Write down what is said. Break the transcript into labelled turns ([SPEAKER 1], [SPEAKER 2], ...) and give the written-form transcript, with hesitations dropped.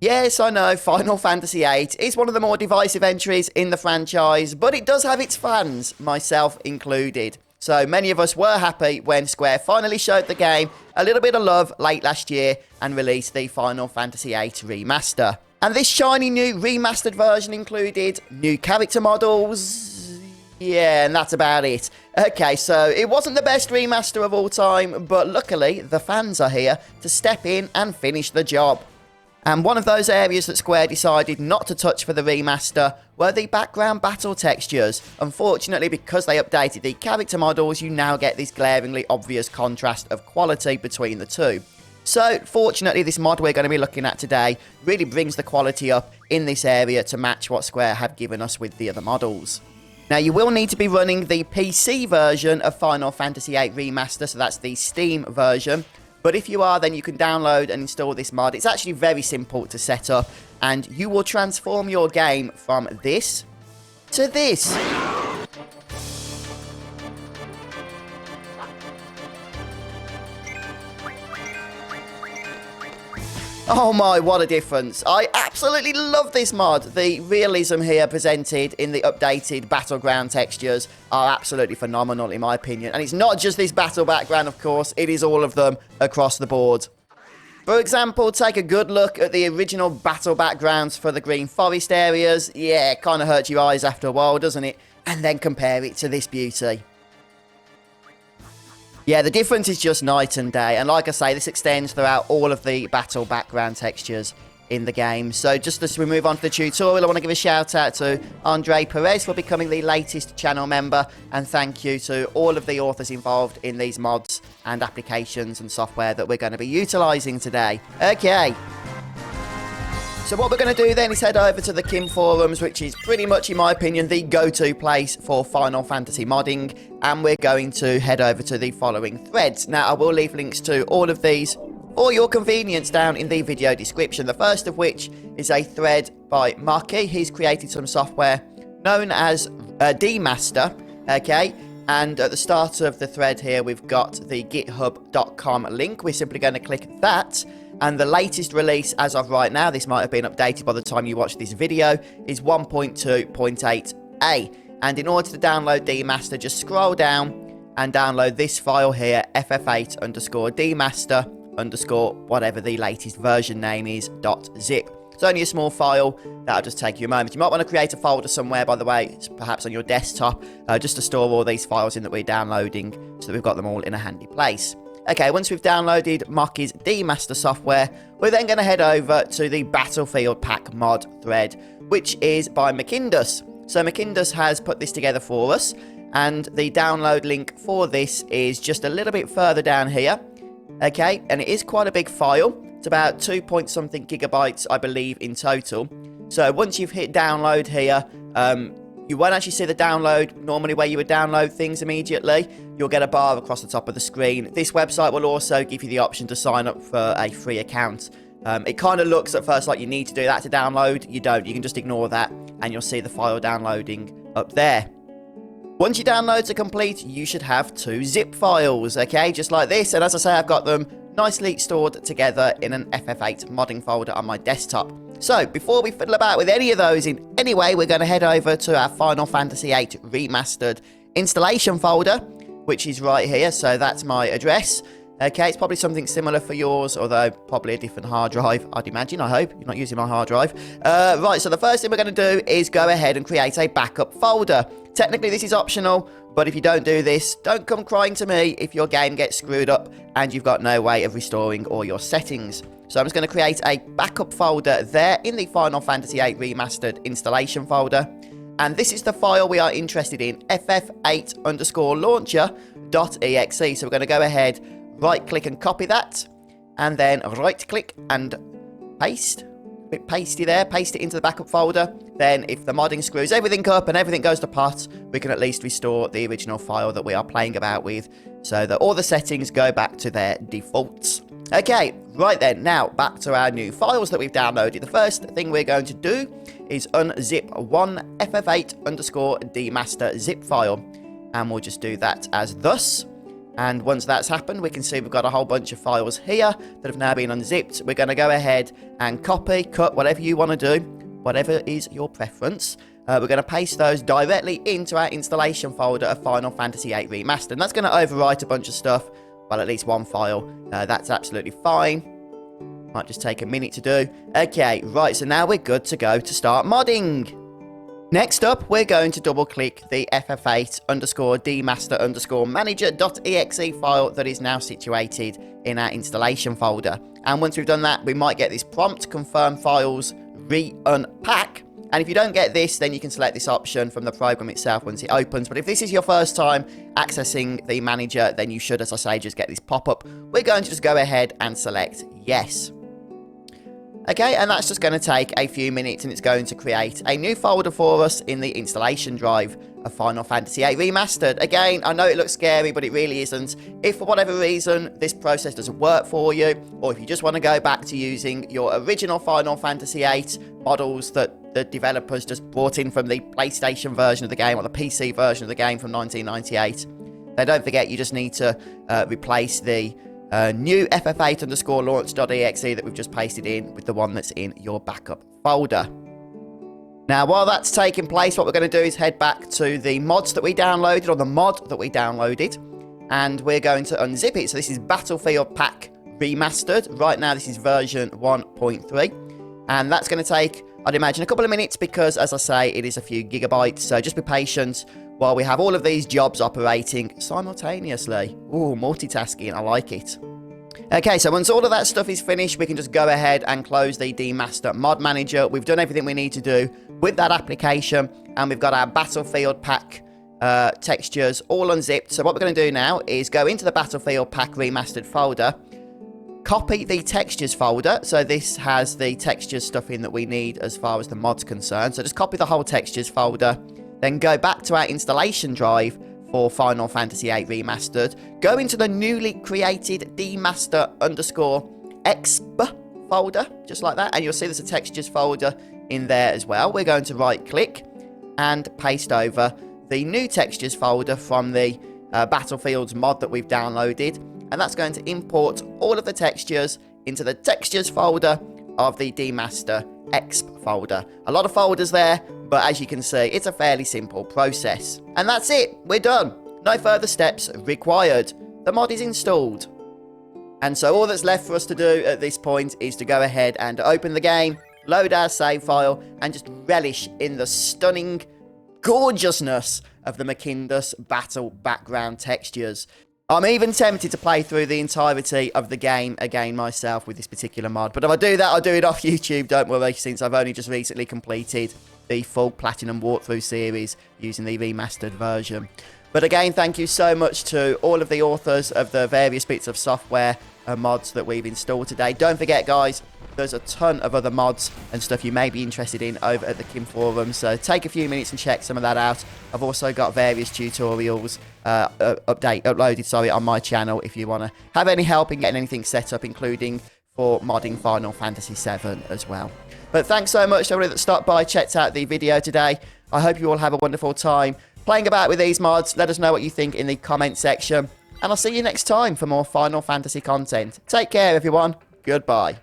[SPEAKER 1] Yes, I know, Final Fantasy VIII is one of the more divisive entries in the franchise, but it does have its fans, myself included. So many of us were happy when Square finally showed the game a little bit of love late last year and released the Final Fantasy VIII Remaster. And this shiny new remastered version included new character models. Yeah, and that's about it. Okay, so it wasn't the best remaster of all time, but luckily the fans are here to step in and finish the job. And one of those areas that Square decided not to touch for the remaster were the background battle textures. Unfortunately, because they updated the character models, you now get this glaringly obvious contrast of quality between the two. So, fortunately, this mod we're going to be looking at today really brings the quality up in this area to match what Square have given us with the other models. Now, you will need to be running the PC version of Final Fantasy VIII Remaster, so that's the Steam version. But if you are, then you can download and install this mod. It's actually very simple to set up, and you will transform your game from this to this. Oh my, what a difference. I absolutely love this mod. The realism here presented in the updated battleground textures are absolutely phenomenal in my opinion. And it's not just this battle background, of course, it is all of them across the board. For example, take a good look at the original battle backgrounds for the Green Forest areas. Yeah, it kind of hurts your eyes after a while, doesn't it? And then compare it to this beauty. Yeah, the difference is just night and day. And like I say, this extends throughout all of the battle background textures in the game. So just as we move on to the tutorial, I want to give a shout out to Andre Perez for becoming the latest channel member. And thank you to all of the authors involved in these mods and applications and software that we're going to be utilizing today. Okay. So what we're going to do then is head over to the Kim forums, which is pretty much, in my opinion, the go-to place for Final Fantasy modding. And we're going to head over to the following threads. Now, I will leave links to all of these for your convenience down in the video description. The first of which is a thread by Marky. He's created some software known as Remaster, okay? And at the start of the thread here, we've got the github.com link. We're simply going to click that. And the latest release as of right now, this might have been updated by the time you watch this video, is 1.2.8a. And in order to download Remaster, just scroll down and download this file here, ff8_dmaster_ whatever the latest version name is, .zip. It's only a small file. That'll just take you a moment. You might want to create a folder somewhere, by the way, perhaps on your desktop, just to store all these files in that we're downloading so that we've got them all in a handy place. Okay, once we've downloaded Mocky's Remaster software, we're then going to head over to the Battlefield Pack mod thread, which is by Mcindus. So Mcindus has put this together for us, and the download link for this is just a little bit further down here. Okay, and it is quite a big file. It's about 2-point-something gigabytes, I believe, in total. So once you've hit download here, you won't actually see the download normally where you would download things immediately. You'll get a bar across the top of the screen. This website will also give you the option to sign up for a free account. It kind of looks at first like you need to do that to download. You don't. You can just ignore that and you'll see the file downloading up there. Once your downloads are complete, you should have 2 zip files, okay? Just like this. And as I say, I've got them nicely stored together in an FF8 modding folder on my desktop. So, before we fiddle about with any of those in any way, we're going to head over to our Final Fantasy VIII Remastered installation folder, which is right here. So, that's my address. Okay, it's probably something similar for yours, although probably a different hard drive, I'd imagine. I hope you're not using my hard drive. Right, so the first thing we're going to do is go ahead and create a backup folder. Technically, this is optional, but if you don't do this, don't come crying to me if your game gets screwed up and you've got no way of restoring all your settings. So I'm just going to create a backup folder there in the Final Fantasy VIII Remastered installation folder. And this is the file we are interested in, ff8_launcher.exe. So we're going to go ahead, right-click and copy that. And then right-click and paste. A bit pasty there. Paste it into the backup folder. Then if the modding screws everything up and everything goes to pot, we can at least restore the original file that we are playing about with so that all the settings go back to their defaults. Okay, right then, now back to our new files that we've downloaded. The first thing we're going to do is unzip one ff8_dmaster zip file. And we'll just do that as thus. And once that's happened, we can see we've got a whole bunch of files here that have now been unzipped. We're going to go ahead and copy, cut, whatever you want to do, whatever is your preference. We're going to paste those directly into our installation folder of Final Fantasy VIII Remastered. And that's going to overwrite a bunch of stuff. Well, at least one file. That's absolutely fine. Might just take a minute to do. Okay, right, so now we're good to go to start modding. Next up, we're going to double click the FF8_dmaster_manager.exe file that is now situated in our installation folder. And once we've done that, we might get this prompt, confirm files, re-unpack. And if you don't get this, then you can select this option from the program itself once it opens. But if this is your first time accessing the manager, then you should, as I say, just get this pop-up. We're going to just go ahead and select yes. Okay, and that's just going to take a few minutes, and it's going to create a new folder for us in the installation drive of Final Fantasy VIII Remastered. Again, I know it looks scary, but it really isn't. If for whatever reason this process doesn't work for you, or if you just want to go back to using your original Final Fantasy VIII models that the developers just brought in from the PlayStation version of the game or the PC version of the game from 1998, then don't forget you just need to replace the new FF8_launch.exe that we've just pasted in with the one that's in your backup folder. Now, while that's taking place, what we're going to do is head back to the mods that we downloaded, or the mod that we downloaded, and we're going to unzip it. So this is Battlefield Pack Remastered. Right now, this is version 1.3, and that's going to take, I'd imagine, a couple of minutes because, as I say, it is a few gigabytes. So just be patient while we have all of these jobs operating simultaneously. Ooh, multitasking, I like it. Okay, so once all of that stuff is finished, we can just go ahead and close the Dmaster Mod Manager. We've done everything we need to do with that application, and we've got our Battlefield Pack textures all unzipped. So what we're going to do now is go into the Battlefield Pack Remastered folder, copy the textures folder. So this has the textures stuff in that we need as far as the mod's concerned. So just copy the whole textures folder, then go back to our installation drive for Final Fantasy VIII Remastered. Go into the newly created dmaster_exp folder, just like that, and you'll see there's a textures folder in there as well. We're going to right click and paste over the new textures folder from the Battlefields mod that we've downloaded, and that's going to import all of the textures into the textures folder of the dmaster exp folder. A lot of folders there, but as you can see, it's a fairly simple process. And that's it, we're done. No further steps required. The mod is installed. And so all that's left for us to do at this point is to go ahead and open the game, load our save file, and just relish in the stunning gorgeousness of the Mcindus battle background textures. I'm even tempted to play through the entirety of the game again myself with this particular mod. But if I do that, I'll do it off YouTube, don't worry, since I've only just recently completed the full Platinum walkthrough series using the remastered version. But again, thank you so much to all of the authors of the various bits of software and mods that we've installed today. Don't forget, guys, there's a ton of other mods and stuff you may be interested in over at the Kim Forum, so take a few minutes and check some of that out. I've also got various tutorials uploaded on my channel if you want to have any help in getting anything set up, including for modding Final Fantasy VII as well. But thanks so much to everybody that stopped by, checked out the video today. I hope you all have a wonderful time playing about with these mods. Let us know what you think in the comment section, and I'll see you next time for more Final Fantasy content. Take care, everyone. Goodbye.